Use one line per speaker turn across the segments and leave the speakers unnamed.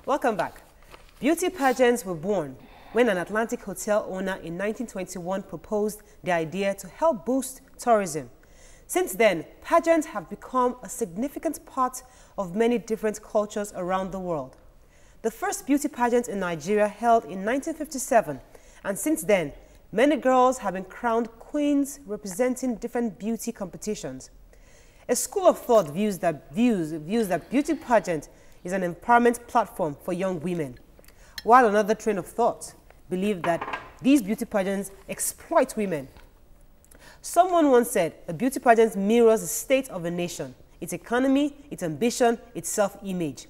Welcome back. Beauty pageants were born when an Atlantic hotel owner in 1921 proposed the idea to help boost tourism. Since then, pageants have become a significant part of many different cultures around the world. The first beauty pageant in Nigeria held in 1957, and since then, many girls have been crowned queens representing different beauty competitions. A school of thought views that beauty pageant is an empowerment platform for young women, while another train of thought believes that these beauty pageants exploit women. Someone once said, a beauty pageant mirrors the state of a nation, its economy, its ambition, its self-image.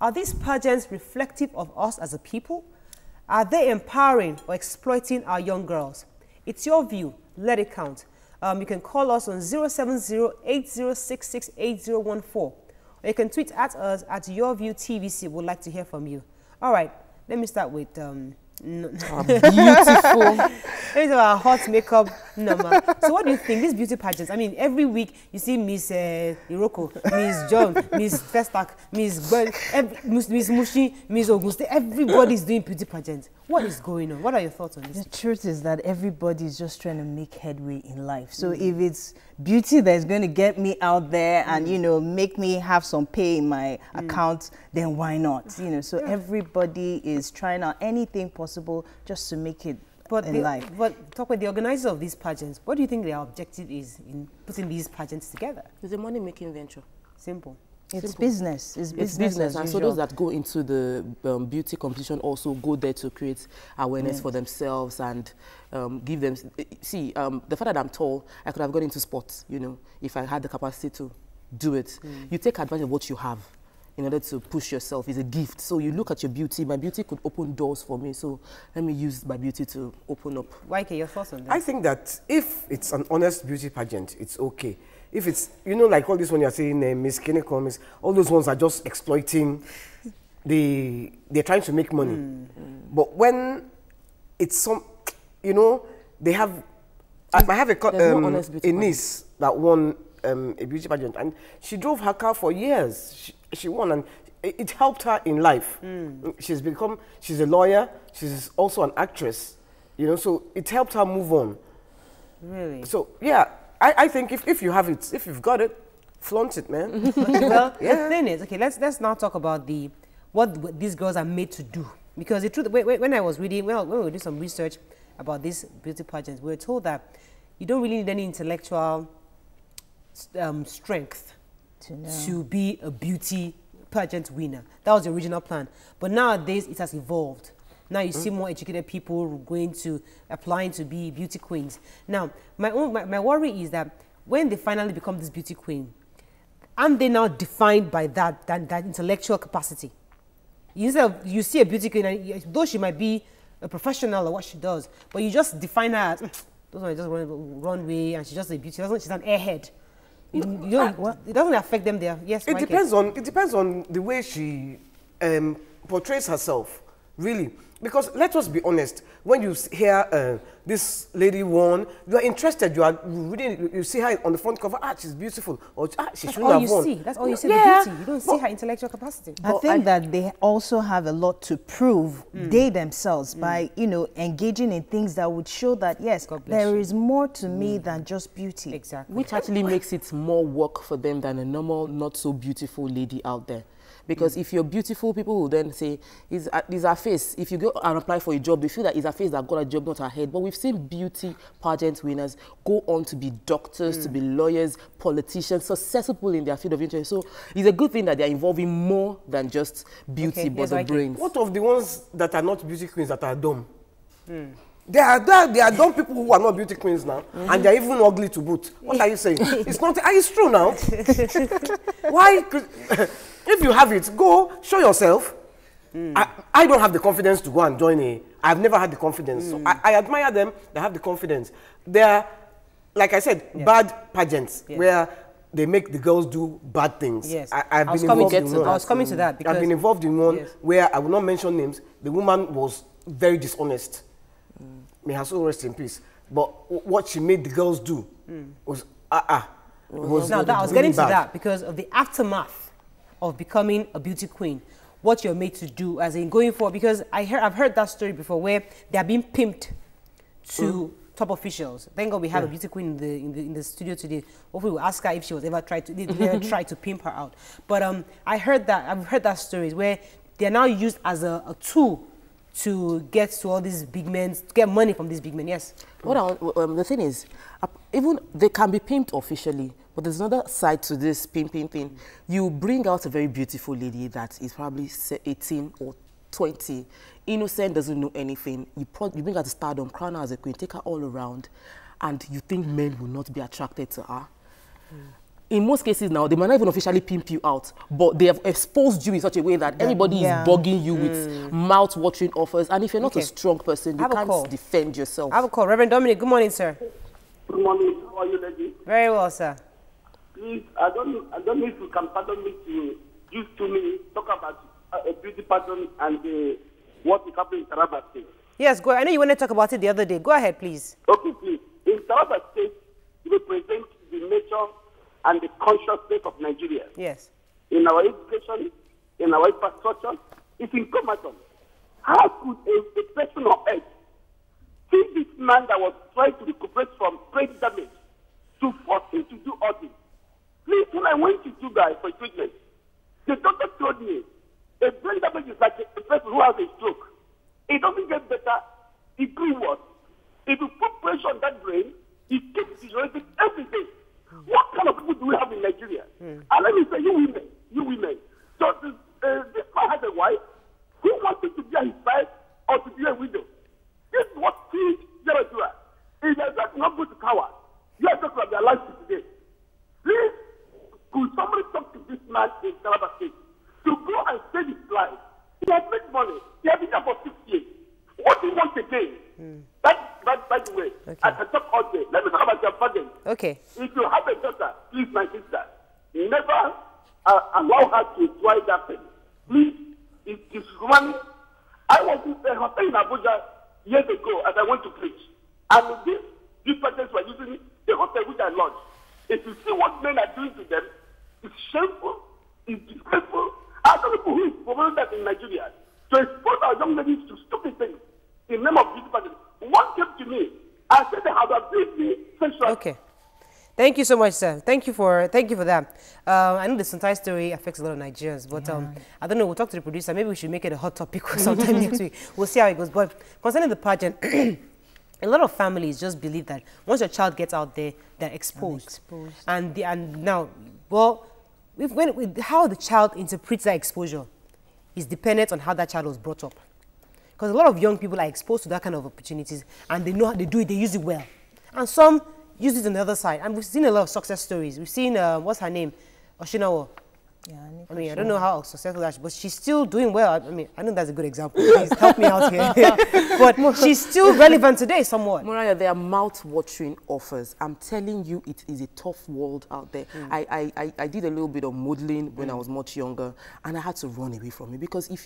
Are these pageants reflective of us as a people? Are they empowering or exploiting our young girls? It's your view. Let it count. You can call us on 070-8066-8014. Or you can tweet at us at YourViewTVC. We'd like to hear from you. All right, let me start with beautiful. This is our hot makeup number. So what do you think? These beauty pageants, I mean, every week you see Miss Iroko, Miss John, Miss Festac, Miss Mushi, Miss Auguste. Everybody's doing beauty pageants. What is going on? What are your thoughts on this?
The truth is that everybody is just trying to make headway in life. So if it's beauty that's going to get me out there and, you know, make me have some pay in my account, then why not? You know, so everybody is trying out anything possible just to make it in life.
But talk with the organizers of these pageants. What do you think their objective is in putting these pageants together?
It's a money-making venture.
Simple.
It's business. It's business.
And so those that go into the beauty competition also go there to create awareness for themselves and give them... See, the fact that I'm tall, I could have gone into sports, you know, if I had the capacity to do it. You take advantage of what you have in order to push yourself. It's a gift. So you look at your beauty. My beauty could open doors for me. So let me use my beauty to open up.
YK, your thoughts on that?
I think that if it's an honest beauty pageant, it's okay. If it's, you know, like all this one you're saying, Miss Kineko, Miss, all those ones are just exploiting, they're trying to make money. But when it's some, you know, they have, I have a niece that won a beauty pageant, and she drove her car for years. She won, and it helped her in life. She's a lawyer, she's also an actress, you know, so it helped her move on.
Really?
So, yeah. I think if you have it, if you've got it, flaunt it, man.
Well, the thing is, okay, let's now talk about what these girls are made to do. Because the truth, when I was reading, when we were doing some research about these beauty pageants, we were told that you don't really need any intellectual strength to be a beauty pageant winner. That was the original plan. But nowadays, it has evolved. Now you see more educated people applying to be beauty queens. Now, my worry is that when they finally become this beauty queen, aren't they now defined by that intellectual capacity? You see a beauty queen, and though she might be a professional or what she does, but you just define her as, those are just runway, and she's just a beauty. She's an airhead. It doesn't affect them there. Yes,
it depends on the way she portrays herself, really. Because let's just be honest, when you hear this lady won, you are interested, you are reading, you see her on the front cover, she's beautiful, or she shouldn't have won.
That's all you see, the beauty. You don't see her intellectual capacity.
I think that they also have a lot to prove, they themselves, by, you know, engaging in things that would show that, yes, there is more to me than just beauty.
Exactly.
Which actually makes it more work for them than a normal, not so beautiful lady out there. Because if you're beautiful, people will then say, is her face. If you go and apply for a job, they feel that it's her face that got a job, not her head. But we've seen beauty pageant winners go on to be doctors, to be lawyers, politicians, successful in their field of interest. So it's a good thing that they're involving more than just beauty, but the brains.
What of the ones that are not beauty queens that are dumb? They are dumb people who are not beauty queens now, and they're even ugly to boot. What are you saying? It's not. It's true now. Why? If you have it, go show yourself. I don't have the confidence to go and join I've never had the confidence. So I admire them. They have the confidence. They're, like I said, bad pageants where they make the girls do bad things.
Yes.
I was
coming to that because
I've been involved in one where I will not mention names. The woman was very dishonest. May her soul rest in peace. But what she made the girls do was
Now, I was getting to that because of the aftermath of becoming a beauty queen. what you're made to do, as in going for, because I've heard that story before where they are being pimped to top officials. Thank God we have a beauty queen in the studio today. Hopefully we'll ask her if she was ever tried to pimp her out. But I've heard that stories where they are now used as a tool to get to all these big men, to get money from these big men. Yes.
The thing is, even they can be pimped officially, but there's another side to this pimping thing. You bring out a very beautiful lady that is probably 18 or 20, innocent, doesn't know anything. You bring her to stardom, crown her as a queen, take her all around, and you think men will not be attracted to her. In most cases now, they might not even officially pimp you out, but they have exposed you in such a way that everybody is bugging you with mouth-watering offers. And if you're not a strong person, you can't defend yourself.
I have a call. Reverend Dominic, good morning, sir.
Good morning. How are you, Lekki?
Very well, sir.
Please, I don't know if you can pardon me to use 2 minutes, talk about a beauty pageant and what is happening in Taraba State.
Yes, go ahead. I know you wanted to talk about it the other day. Go ahead, please.
Okay, please. In Taraba State, you represent the nature and the consciousness of Nigeria.
Yes.
In our education, in our infrastructure, it's incompatible. How could a person on earth see this man that was trying to recuperate from brain damage to force him to do all this? Please, when I went to Dubai for treatment, the doctor told me a brain damage is like a person who has a stroke. It doesn't get better, it grew worse. If you put pressure on that brain, it keeps deteriorating every day. What kind of people do we have in Nigeria? And let me say, you women. So this man has a wife who wants him to be at his side or to be a widow. This is what killed Jerusalem. If you're just not good to cower, you are just like their life today. Please, could somebody talk to this man in Taraba State to go and save his life? He has made money. He has been there for 6 years. What do you want again? By the way, I can talk all day. Let me talk about your father.
Okay.
If you have a daughter, please, my sister, never allow her to try that thing. Please, it's human. I was in a hotel in Abuja years ago as I went to preach. And these persons were using the hotel which I launched. If you see what men are doing to them, it's shameful, it's disgraceful. I don't know who is promoting that in Nigeria to expose our young ladies to stupid things in the name of beauty pageant. One came to me and said they have abused me sexually.
Okay. Thank you so much, sir. Thank you for that. I know this entire story affects a lot of Nigerians, but I don't know. We'll talk to the producer. Maybe we should make it a hot topic sometime next week. We'll see how it goes. But concerning the pageant, a lot of families just believe that once your child gets out there, they're exposed. And now, well, how the child interprets that exposure is dependent on how that child was brought up. Because a lot of young people are exposed to that kind of opportunities, and they know how they do it, they use it well. And some use it on the other side. And we've seen a lot of success stories. We've seen, what's her name? Oshinawa.
Yeah,
I mean, I don't know how successful that is, but she's still doing well. I mean, I know that's a good example. Please help me out here. But she's still relevant today somewhat.
Mariah, there are mouth-watering offers. I'm telling you, it is a tough world out there. I did a little bit of modeling when I was much younger, and I had to run away from it because if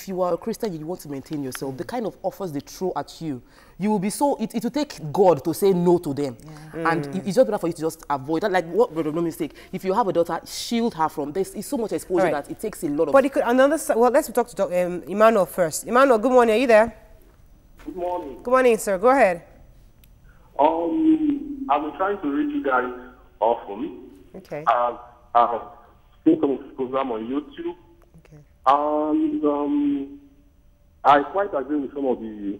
you are a Christian, you want to maintain yourself. The kind of offers they throw at you, you will be so. It will take God to say no to them, and it's just better for you to just avoid that. Like what? No mistake. If you have a daughter, shield her from this. It's so much exposure that it takes a lot of.
But it could, another side, well, let's talk to Emmanuel first. Emmanuel, good morning. Are you there?
Good morning.
Good morning, sir. Go ahead.
I've been trying to reach you guys often.
Okay.
I've seen some of the program on YouTube.
Okay.
And I quite agree with some of the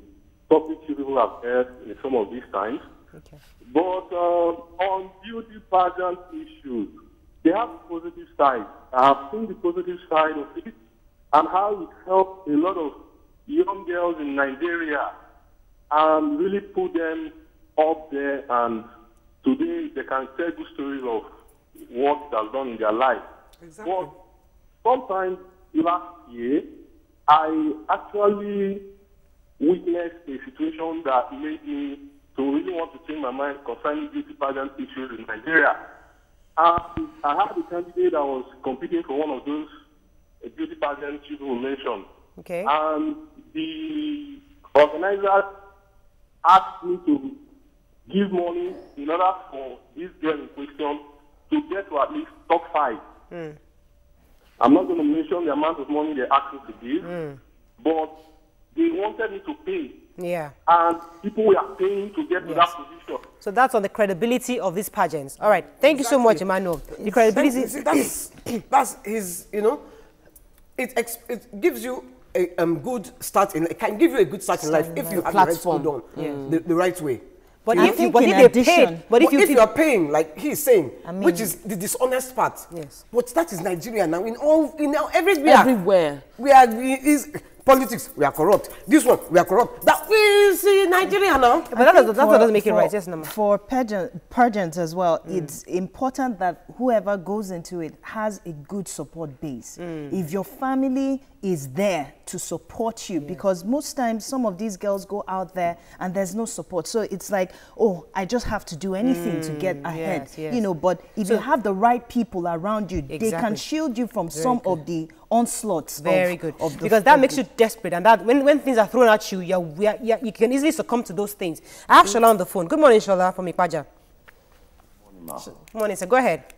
topics you people have heard in some of these times.
Okay.
But on beauty pageant issues, they have the positive side. I have seen the positive side of it and how it helped a lot of young girls in Nigeria and really put them up there, and today they can tell good stories of what they've done in their life.
Exactly.
But sometime last year, I actually witnessed a situation that made me to really want to change my mind concerning beauty pageant issues in Nigeria. I had a candidate that was competing for one of those beauty pageants you mentioned.
Okay.
And the organizers asked me to give money in order for this girl in question to get to at least top 5. And
I'm not going to mention the amount of money they asked me to give, but they wanted me to pay.
Yeah.
And people were paying to get to that position.
So that's on the credibility of these pageants. All right. Thank you so much, Emmanuel. The credibility.
That's his, you know, it gives you a good start in, it can give you a good start in life if you have
Platform.
the right school done the right way.
But
I
if
think
they paid, but
if you are paying, like he's saying,
I mean,
which is the dishonest part.
Yes.
But that is Nigeria now. Everywhere.
Everywhere.
Politics, we are corrupt. This one, we are corrupt. That we see Nigeria now.
but that doesn't make it right. Yes, no.
For pageants as well, it's important that whoever goes into it has a good support base. If your family is there to support you, because most times some of these girls go out there and there's no support. So it's like, oh, I just have to do anything to get ahead.
Yes.
You know, but if you have the right people around you, they can shield you from some of the onslaughts.
Very good. Because that makes you desperate, and that when things are thrown at you, you can easily succumb to those things. I have Shola on the phone. Good morning, Shola from IPAJA.
Good morning,
Good morning, sir. Go ahead.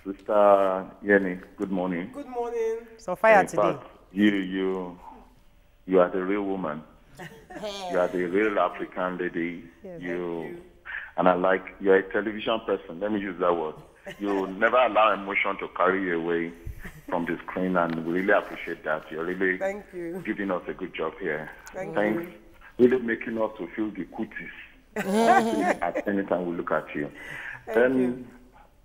Sister Yenny, good morning.
Good morning.
So fire
In
today.
fact, you are the real woman. You are the real African lady. And I like, you're a television person. Let me use that word. You never allow emotion to carry you away from the screen, and we really appreciate that. You're really giving us a good job here. Thanks. Really making us to feel the cooties at any time we look at you.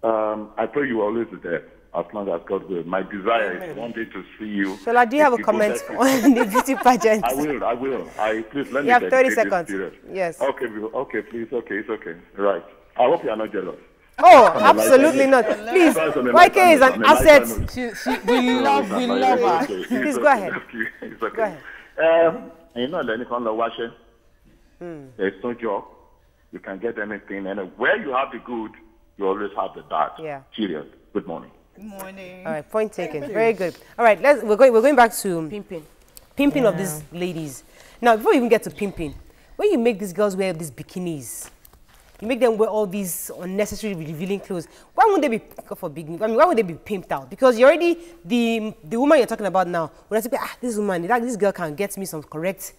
I pray you always there, as long as God will. My desire is one day to see you.
Shola, do you have a comment on the beauty pageant?
I will. Please let me.
You have 30 seconds. Yes.
Okay, please. Okay, it's okay. Right. I hope you are not jealous.
Oh, absolutely not. Please, YK is an asset.
We love her.
Please go ahead.
It's okay.
Go ahead.
You know, there's no job. You can get anything. And where you have the good, you always have the bad.
Yeah.
Serious. Good morning.
Good morning.
All right, point taken. Very good. All right, we're going back to pimping of these ladies. Now, before you even get to pimping, when you make these girls wear these bikinis, you make them wear all these unnecessary revealing clothes, why wouldn't they be, why would they be pimped out? Because you're already, the woman you're talking about now, when I say, this woman, this girl can get me some correct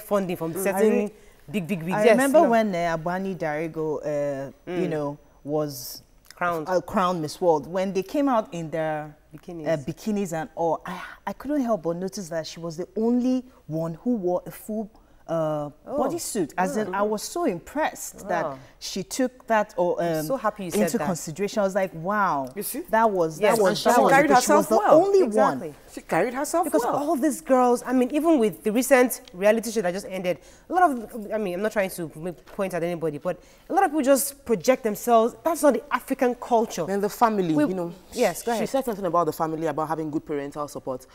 funding from certain big wigs.
I remember when Abani Darigo, you know, was crowned Miss World. When they came out in their bikinis and all, I couldn't help but notice that she was the only one who wore a full bodysuit. As in, I was so impressed that she took that
so happy you said
into
that.
consideration. I was like, wow,
you see?
that was
she carried herself
the
well.
only one.
She carried herself
because
well.
all these girls, I mean, even with the recent reality show that just ended, a lot of, I mean, I'm not trying to point at anybody, but a lot of people just project themselves. That's not the African culture.
And the family, you know.
Yes, go ahead.
She said something about the family, about having good parental support.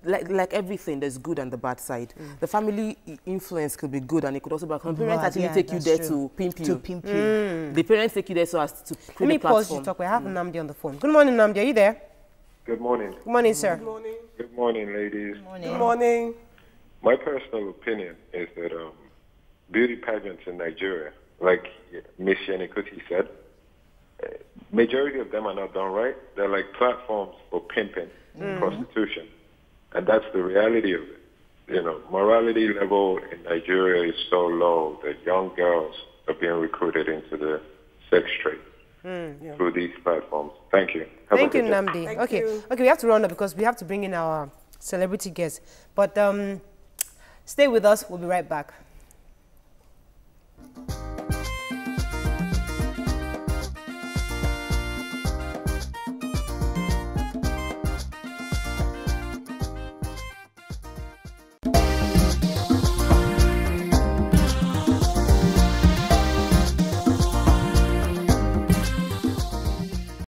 Like everything, there's good and the bad side. The family influence could be good, and it could also be a parents actually take you there to pimp you. The parents take you there so as to
Let me pause you talk. We have NNAMDI on the phone. Good morning, NNAMDI. Are you there?
Good morning.
Good morning, sir.
Good morning.
Good morning, ladies.
Good morning.
Good morning.
My personal opinion is that beauty pageants in Nigeria, like Miss Yenikuti said, majority of them are not done right. They're like platforms for pimping, prostitution. And that's the reality of it. You know, morality level in Nigeria is so low that young girls are being recruited into the sex trade through these platforms. Thank you.
Thank you, NNAMDI. Okay, we have to round up because we have to bring in our celebrity guests. But stay with us. We'll be right back.